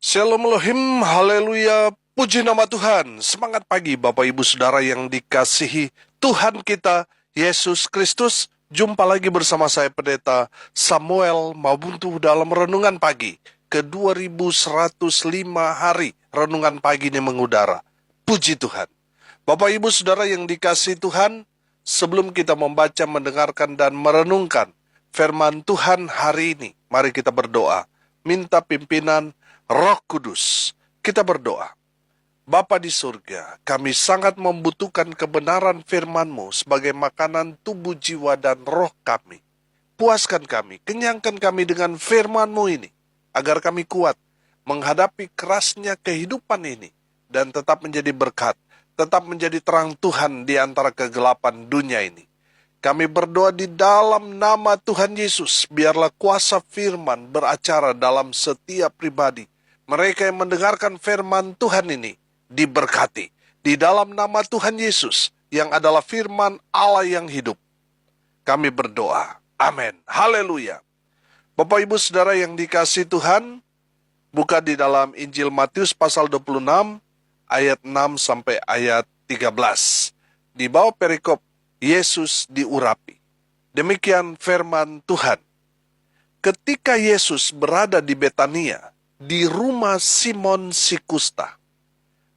Shalom Elohim, haleluya, puji nama Tuhan. Semangat pagi Bapak Ibu Saudara yang dikasihi Tuhan kita, Yesus Kristus. Jumpa lagi bersama saya Pendeta Samuel Mabuntu dalam Renungan Pagi ke 2105 hari Renungan Pagi ini mengudara. Puji Tuhan. Bapak Ibu Saudara yang dikasihi Tuhan, sebelum kita membaca, mendengarkan, dan merenungkan firman Tuhan hari ini, mari kita berdoa. Minta pimpinan Roh Kudus. Kita berdoa. Bapa di surga, kami sangat membutuhkan kebenaran firman-Mu sebagai makanan tubuh, jiwa, dan roh kami. Puaskan kami, kenyangkan kami dengan firman-Mu ini, agar kami kuat menghadapi kerasnya kehidupan ini, dan tetap menjadi berkat, tetap menjadi terang Tuhan di antara kegelapan dunia ini. Kami berdoa di dalam nama Tuhan Yesus, biarlah kuasa firman beracara dalam setiap pribadi. Mereka yang mendengarkan firman Tuhan ini diberkati. Di dalam nama Tuhan Yesus, yang adalah firman Allah yang hidup, kami berdoa. Amin. Haleluya. Bapak Ibu Saudara yang dikasihi Tuhan, buka di dalam Injil Matius pasal 26, ayat 6 sampai ayat 13. Di bawah perikop Yesus diurapi. Demikian firman Tuhan. Ketika Yesus berada di Betania, di rumah Simon si kusta,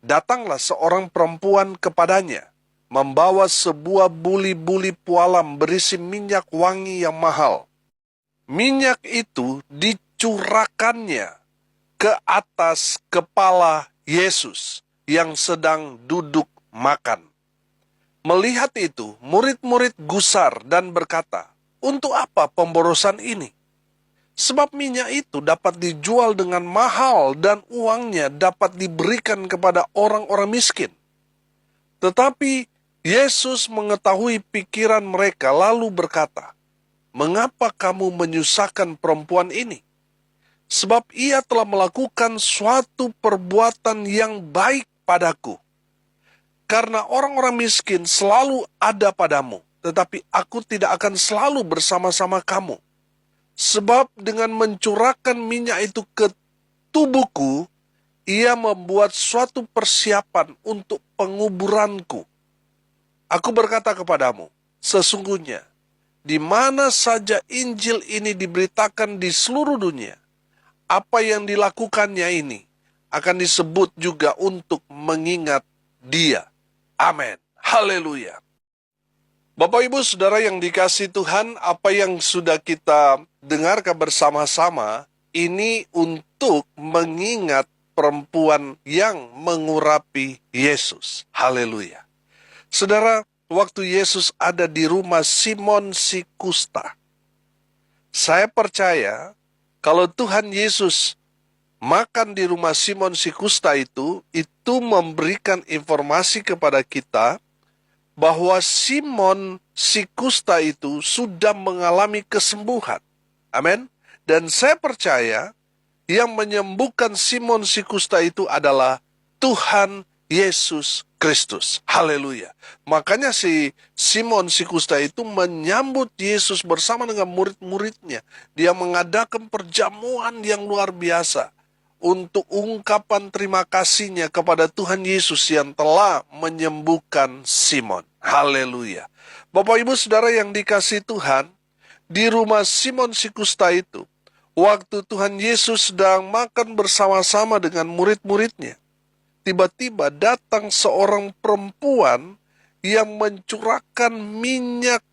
datanglah seorang perempuan kepadanya, membawa sebuah buli-buli pualam berisi minyak wangi yang mahal. Minyak itu dicurahkannya ke atas kepala Yesus yang sedang duduk makan. Melihat itu, murid-murid gusar dan berkata, "Untuk apa pemborosan ini? Sebab minyak itu dapat dijual dengan mahal dan uangnya dapat diberikan kepada orang-orang miskin." Tetapi Yesus mengetahui pikiran mereka lalu berkata, "Mengapa kamu menyusahkan perempuan ini? Sebab ia telah melakukan suatu perbuatan yang baik padaku. Karena orang-orang miskin selalu ada padamu, tetapi aku tidak akan selalu bersama-sama kamu. Sebab dengan mencurahkan minyak itu ke tubuhku, ia membuat suatu persiapan untuk penguburanku. Aku berkata kepadamu, sesungguhnya, di mana saja Injil ini diberitakan di seluruh dunia, apa yang dilakukannya ini akan disebut juga untuk mengingat dia." Amin. Haleluya. Bapak Ibu Saudara yang dikasihi Tuhan, apa yang sudah kita dengarkan bersama-sama ini untuk mengingat perempuan yang mengurapi Yesus. Haleluya. Saudara, waktu Yesus ada di rumah Simon si kusta, saya percaya kalau Tuhan Yesus makan di rumah Simon si kusta itu memberikan informasi kepada kita bahwa Simon si kusta itu sudah mengalami kesembuhan. Amin. Dan saya percaya yang menyembuhkan Simon si kusta itu adalah Tuhan Yesus Kristus. Haleluya. Makanya si Simon si kusta itu menyambut Yesus bersama dengan murid-muridnya. Dia mengadakan perjamuan yang luar biasa untuk ungkapan terima kasihnya kepada Tuhan Yesus yang telah menyembuhkan Simon. Haleluya. Bapak Ibu Saudara yang dikasihi Tuhan, di rumah Simon si kusta itu, waktu Tuhan Yesus sedang makan bersama-sama dengan murid-muridnya, tiba-tiba datang seorang perempuan yang mencurahkan minyak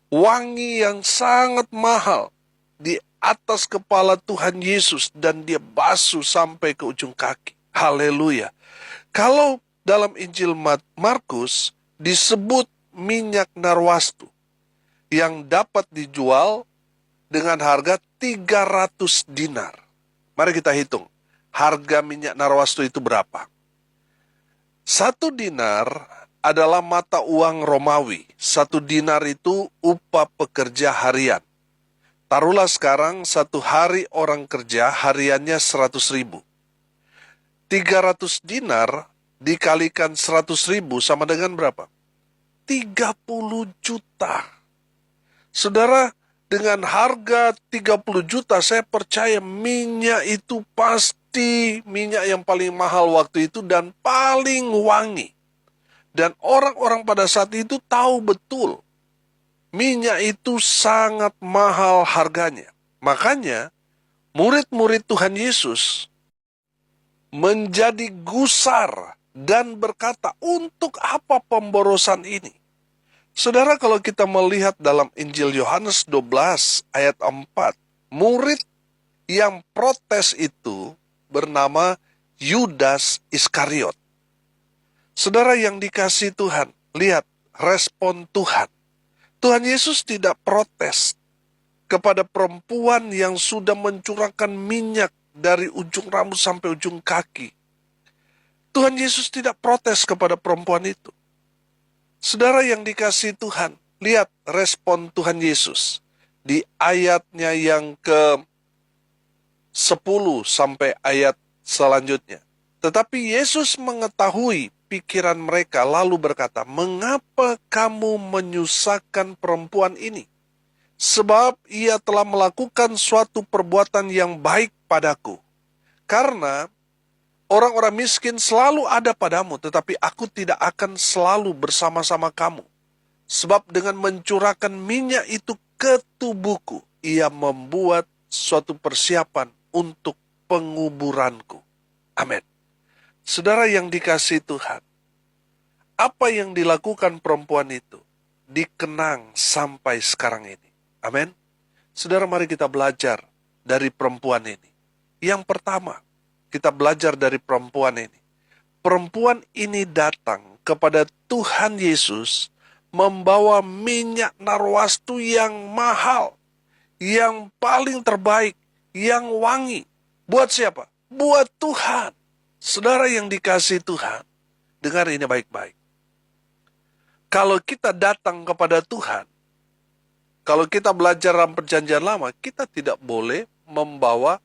wangi yang sangat mahal di atas kepala Tuhan Yesus dan dia basuh sampai ke ujung kaki. Haleluya. Kalau dalam Injil Markus disebut minyak narwastu yang dapat dijual dengan harga 300 dinar. Mari kita hitung. Harga minyak narwastu itu berapa? 1 dinar adalah mata uang Romawi. 1 dinar itu upah pekerja harian. Taruhlah sekarang 1 hari orang kerja hariannya 100.000. 300 dinar dikalikan 100.000 sama dengan berapa? 30 juta. Saudara, Dengan harga 30 juta, saya percaya minyak itu pasti minyak yang paling mahal waktu itu dan paling wangi. Dan orang-orang pada saat itu tahu betul minyak itu sangat mahal harganya. Makanya murid-murid Tuhan Yesus menjadi gusar dan berkata, untuk apa pemborosan ini? Saudara, kalau kita melihat dalam Injil Yohanes 12 ayat 4, murid yang protes itu bernama Yudas Iskariot. Saudara yang dikasihi Tuhan, lihat respon Tuhan. Tuhan Yesus tidak protes kepada perempuan yang sudah mencurahkan minyak dari ujung rambut sampai ujung kaki. Tuhan Yesus tidak protes kepada perempuan itu. Saudara yang dikasihi Tuhan, lihat respon Tuhan Yesus di ayatnya yang ke-10 sampai ayat selanjutnya. Tetapi Yesus mengetahui pikiran mereka lalu berkata, mengapa kamu menyusahkan perempuan ini? Sebab ia telah melakukan suatu perbuatan yang baik padaku. Karena orang-orang miskin selalu ada padamu, tetapi aku tidak akan selalu bersama-sama kamu. Sebab dengan mencurahkan minyak itu ke tubuhku, ia membuat suatu persiapan untuk penguburanku. Amin. Saudara yang dikasihi Tuhan, apa yang dilakukan perempuan itu dikenang sampai sekarang ini. Amin. Saudara, mari kita belajar dari perempuan ini. Yang pertama, kita belajar dari perempuan ini. Perempuan ini datang kepada Tuhan Yesus membawa minyak narwastu yang mahal, yang paling terbaik, yang wangi. Buat siapa? Buat Tuhan. Saudara yang dikasihi Tuhan, dengar ini baik-baik. Kalau kita datang kepada Tuhan, kalau kita belajar dalam perjanjian lama, kita tidak boleh membawa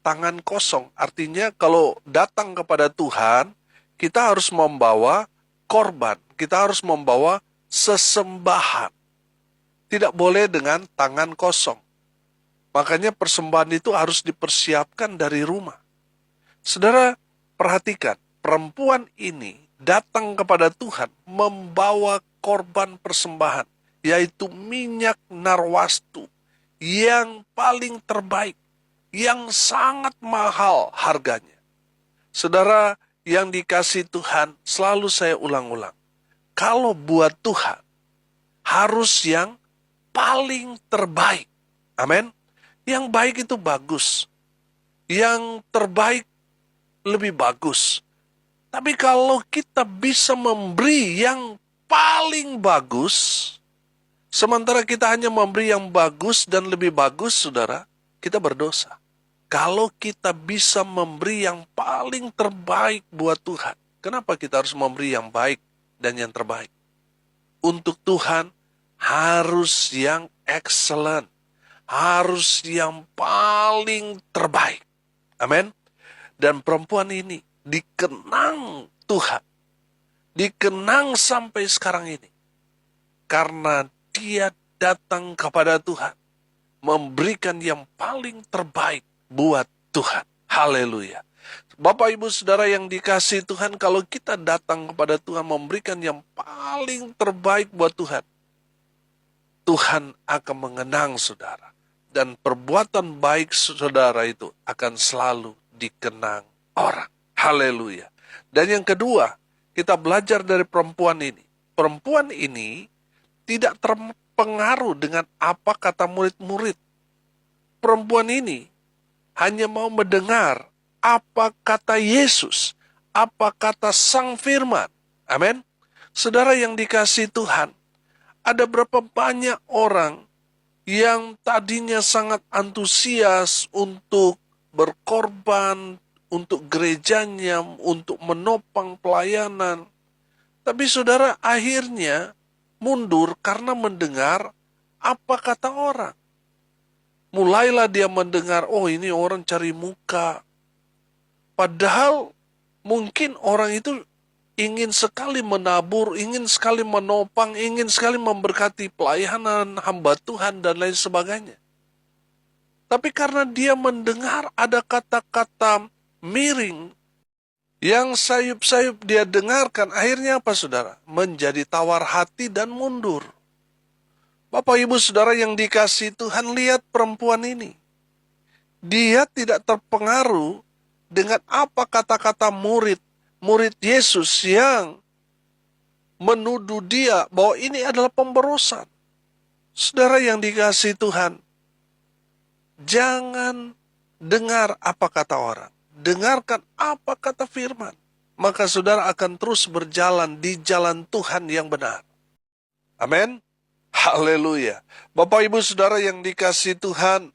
tangan kosong. Artinya kalau datang kepada Tuhan, kita harus membawa korban. Kita harus membawa sesembahan. Tidak boleh dengan tangan kosong. Makanya persembahan itu harus dipersiapkan dari rumah. Saudara, perhatikan, perempuan ini datang kepada Tuhan membawa korban persembahan, yaitu minyak narwastu yang paling terbaik, yang sangat mahal harganya. Saudara yang dikasihi Tuhan, selalu saya ulang-ulang, kalau buat Tuhan, harus yang paling terbaik. Amin. Yang baik itu bagus. Yang terbaik lebih bagus. Tapi kalau kita bisa memberi yang paling bagus, sementara kita hanya memberi yang bagus dan lebih bagus, saudara, kita berdosa. Kalau kita bisa memberi yang paling terbaik buat Tuhan, kenapa kita harus memberi yang baik dan yang terbaik? Untuk Tuhan harus yang excellent, harus yang paling terbaik. Amin. Dan perempuan ini dikenang Tuhan, dikenang sampai sekarang ini, karena dia datang kepada Tuhan, memberikan yang paling terbaik buat Tuhan. Haleluya. Bapak, Ibu, Saudara yang dikasihi Tuhan, kalau kita datang kepada Tuhan memberikan yang paling terbaik buat Tuhan, Tuhan akan mengenang saudara. Dan perbuatan baik saudara itu akan selalu dikenang orang. Haleluya. Dan yang kedua, kita belajar dari perempuan ini. Perempuan ini tidak terpengaruh dengan apa kata murid-murid. Perempuan ini hanya mau mendengar apa kata Yesus, apa kata Sang Firman. Amin. Saudara yang dikasihi Tuhan, ada berapa banyak orang yang tadinya sangat antusias untuk berkorban, untuk gerejanya, untuk menopang pelayanan. Tapi saudara akhirnya mundur karena mendengar apa kata orang. Mulailah dia mendengar, oh ini orang cari muka. Padahal mungkin orang itu ingin sekali menabur, ingin sekali menopang, ingin sekali memberkati pelayanan hamba Tuhan dan lain sebagainya. Tapi karena dia mendengar ada kata-kata miring yang sayup-sayup dia dengarkan, akhirnya apa saudara? Menjadi tawar hati dan mundur. Bapak ibu saudara yang dikasihi Tuhan, lihat perempuan ini. Dia tidak terpengaruh dengan apa kata-kata murid Yesus yang menuduh dia bahwa ini adalah pemborosan. Saudara yang dikasihi Tuhan, jangan dengar apa kata orang. Dengarkan apa kata firman. Maka saudara akan terus berjalan di jalan Tuhan yang benar. Amin. Haleluya. Bapak ibu saudara yang dikasihi Tuhan,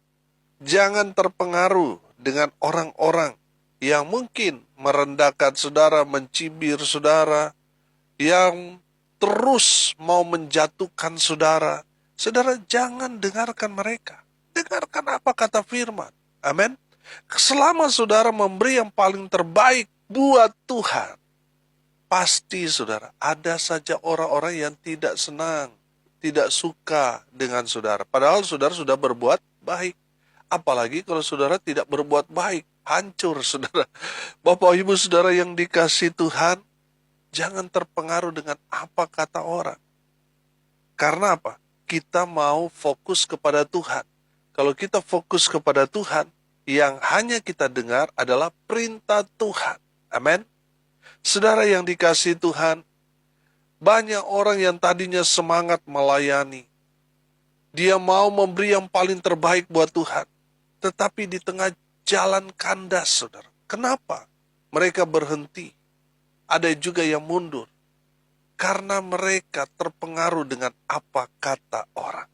jangan terpengaruh dengan orang-orang yang mungkin merendahkan saudara, mencibir saudara, yang terus mau menjatuhkan saudara. Saudara jangan dengarkan mereka. Dengarkan apa kata firman. Amin. Selama saudara memberi yang paling terbaik buat Tuhan, pasti saudara ada saja orang-orang yang tidak senang, tidak suka dengan saudara. Padahal saudara sudah berbuat baik. Apalagi kalau saudara tidak berbuat baik, hancur saudara. Bapak ibu saudara yang dikasihi Tuhan, jangan terpengaruh dengan apa kata orang. Karena apa? Kita mau fokus kepada Tuhan. Kalau kita fokus kepada Tuhan, yang hanya kita dengar adalah perintah Tuhan. Amin. Saudara yang dikasihi Tuhan, banyak orang yang tadinya semangat melayani. Dia mau memberi yang paling terbaik buat Tuhan. Tetapi di tengah jalan kandas, saudara. Kenapa? Mereka berhenti. Ada juga yang mundur. Karena mereka terpengaruh dengan apa kata orang.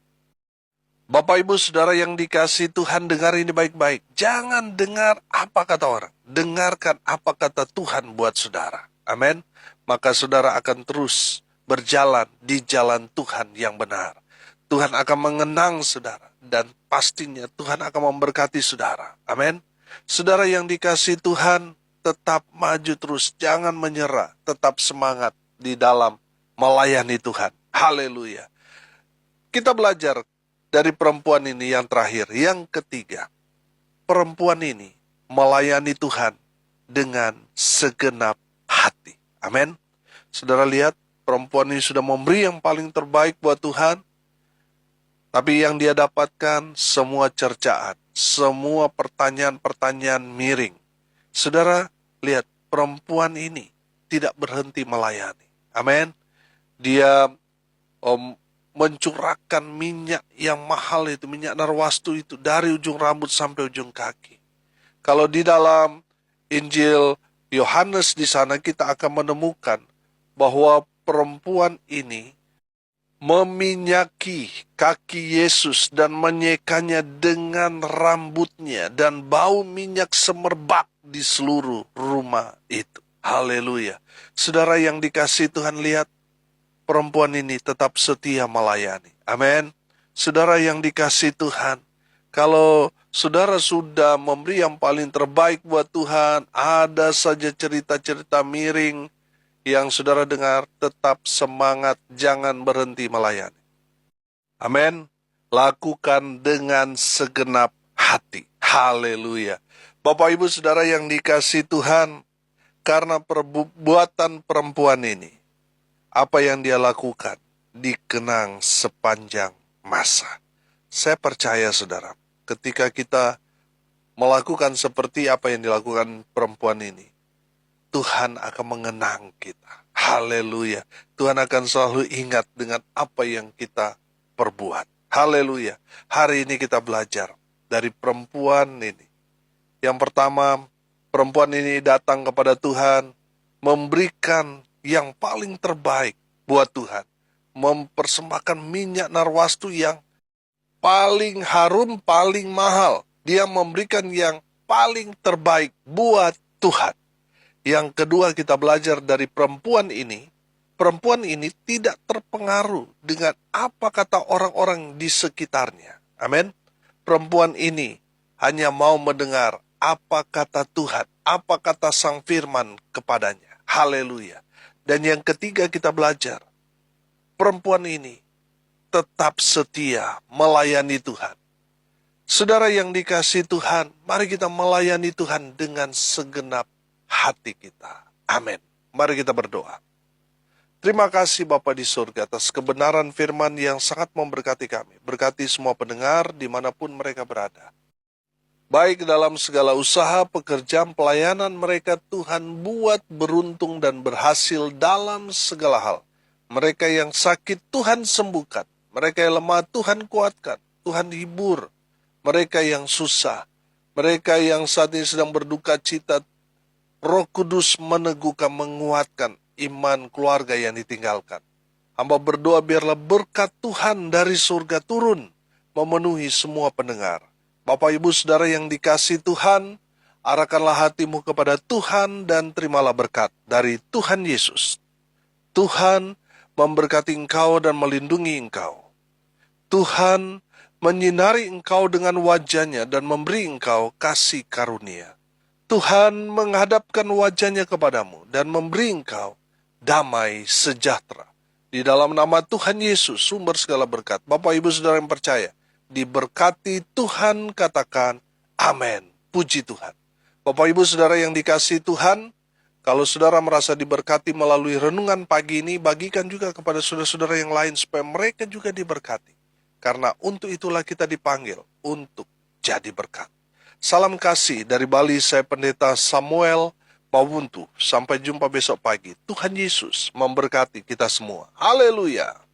Bapak ibu saudara yang dikasihi Tuhan, dengar ini baik-baik. Jangan dengar apa kata orang. Dengarkan apa kata Tuhan buat saudara. Amin. Maka saudara akan terus berjalan di jalan Tuhan yang benar. Tuhan akan mengenang saudara. Dan pastinya Tuhan akan memberkati saudara. Amin. Saudara yang dikasihi Tuhan, tetap maju terus. Jangan menyerah. Tetap semangat di dalam melayani Tuhan. Haleluya. Kita belajar dari perempuan ini yang terakhir. Yang ketiga, perempuan ini melayani Tuhan dengan segenap hati. Amin. Saudara lihat, perempuan ini sudah memberi yang paling terbaik buat Tuhan. Tapi yang dia dapatkan semua cercaan, semua pertanyaan-pertanyaan miring. Saudara lihat, perempuan ini tidak berhenti melayani. Amin. Dia mencurahkan minyak yang mahal itu, minyak narwastu itu, dari ujung rambut sampai ujung kaki. Kalau di dalam Injil Yohanes di sana kita akan menemukan bahwa perempuan ini meminyaki kaki Yesus dan menyekanya dengan rambutnya, dan bau minyak semerbak di seluruh rumah itu. Haleluya. Saudara yang dikasihi Tuhan, lihat, perempuan ini tetap setia melayani. Amin. Saudara yang dikasihi Tuhan, kalau saudara sudah memberi yang paling terbaik buat Tuhan, ada saja cerita-cerita miring yang saudara dengar, tetap semangat, jangan berhenti melayani. Amin. Lakukan dengan segenap hati. Haleluya. Bapak ibu saudara yang dikasihi Tuhan, karena perbuatan perempuan ini, apa yang dia lakukan dikenang sepanjang masa. Saya percaya saudara, ketika kita melakukan seperti apa yang dilakukan perempuan ini, Tuhan akan mengenang kita. Haleluya. Tuhan akan selalu ingat dengan apa yang kita perbuat. Haleluya. Hari ini kita belajar dari perempuan ini. Yang pertama, perempuan ini datang kepada Tuhan, memberikan yang paling terbaik buat Tuhan. Mempersembahkan minyak narwastu yang paling harum, paling mahal. Dia memberikan yang paling terbaik buat Tuhan. Yang kedua, kita belajar dari perempuan ini. Perempuan ini tidak terpengaruh dengan apa kata orang-orang di sekitarnya. Amin. Perempuan ini hanya mau mendengar apa kata Tuhan, apa kata Sang Firman kepadanya. Haleluya. Dan yang ketiga kita belajar, perempuan ini tetap setia melayani Tuhan. Saudara yang dikasihi Tuhan, mari kita melayani Tuhan dengan segenap hati kita. Amin. Mari kita berdoa. Terima kasih Bapa di surga atas kebenaran firman yang sangat memberkati kami. Berkati semua pendengar dimanapun mereka berada. Baik dalam segala usaha, pekerjaan, pelayanan mereka, Tuhan buat beruntung dan berhasil dalam segala hal. Mereka yang sakit, Tuhan sembuhkan. Mereka yang lemah, Tuhan kuatkan. Tuhan hibur. Mereka yang susah, mereka yang saat ini sedang berduka cita, Roh Kudus meneguhkan, menguatkan iman keluarga yang ditinggalkan. Hamba berdoa biarlah berkat Tuhan dari surga turun, memenuhi semua pendengar. Bapak Ibu Saudara yang dikasihi Tuhan, arahkanlah hatimu kepada Tuhan dan terimalah berkat dari Tuhan Yesus. Tuhan memberkati engkau dan melindungi engkau. Tuhan menyinari engkau dengan wajah-Nya dan memberi engkau kasih karunia. Tuhan menghadapkan wajah-Nya kepadamu dan memberi engkau damai sejahtera. Di dalam nama Tuhan Yesus, sumber segala berkat. Bapak Ibu Saudara yang percaya, diberkati Tuhan, katakan amin. Puji Tuhan. Bapak Ibu Saudara yang dikasihi Tuhan, kalau saudara merasa diberkati melalui renungan pagi ini, bagikan juga kepada saudara-saudara yang lain supaya mereka juga diberkati. Karena untuk itulah kita dipanggil untuk jadi berkat. Salam kasih dari Bali, saya Pendeta Samuel Mawuntu. Sampai jumpa besok pagi. Tuhan Yesus memberkati kita semua. Haleluya.